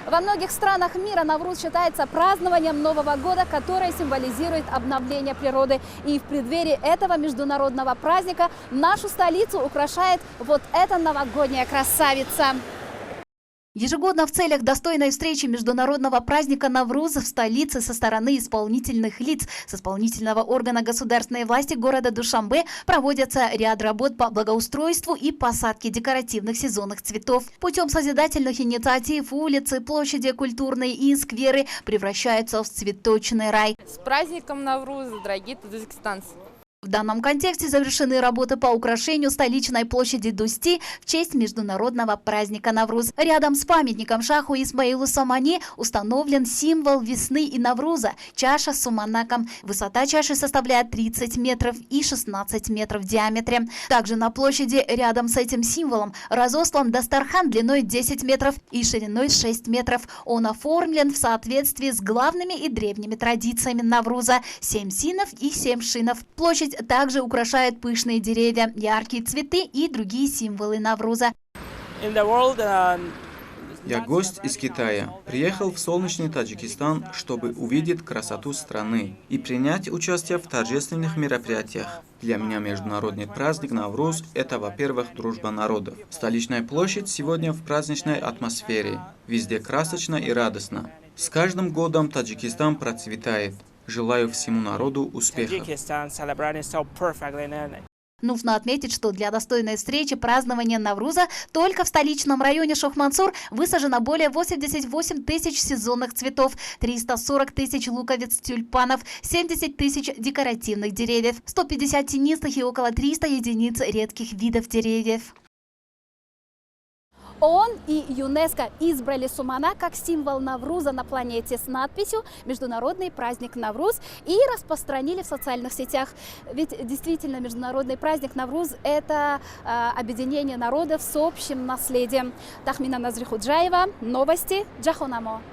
Во многих странах мира Навруз считается празднованием Нового года, которое символизирует обновление природы. И в преддверии этого международного праздника нашу столицу украшает вот эта новогодняя красавица. Ежегодно в целях достойной встречи международного праздника Навруз в столице со стороны исполнительных лиц с исполнительного органа государственной власти города Душанбе проводятся ряд работ по благоустройству и посадке декоративных сезонных цветов. Путем созидательных инициатив улицы, площади культурные и скверы превращаются в цветочный рай. С праздником Навруз, дорогие таджикистанцы! В данном контексте завершены работы по украшению столичной площади Дусти в честь международного праздника Навруз. Рядом с памятником шаху Исмаилу Самани установлен символ весны и Навруза – чаша с суманаком. Высота чаши составляет 30 метров и 16 метров в диаметре. Также на площади рядом с этим символом разослан дастархан длиной 10 метров и шириной 6 метров. Он оформлен в соответствии с главными и древними традициями Навруза – 7 синов и 7 шинов. Площадь также украшает пышные деревья, яркие цветы и другие символы Навруза. Я гость из Китая. Приехал в солнечный Таджикистан, чтобы увидеть красоту страны и принять участие в торжественных мероприятиях. Для меня международный праздник Навруз – это, во-первых, дружба народов. Столичная площадь сегодня в праздничной атмосфере. Везде красочно и радостно. С каждым годом Таджикистан процветает. Желаю всему народу успехов. Нужно отметить, что для достойной встречи празднования Навруза только в столичном районе Шохмансур высажено более 88 тысяч сезонных цветов, 340 тысяч луковиц тюльпанов, 70 тысяч декоративных деревьев, 150 тенистых и около 300 единиц редких видов деревьев. ООН и ЮНЕСКО избрали Сумана как символ Навруза на планете с надписью «Международный праздник Навруз» и распространили в социальных сетях. Ведь действительно международный праздник Навруз – это объединение народов с общим наследием. Тахмина Назрихуджаева, новости, Джахонамо.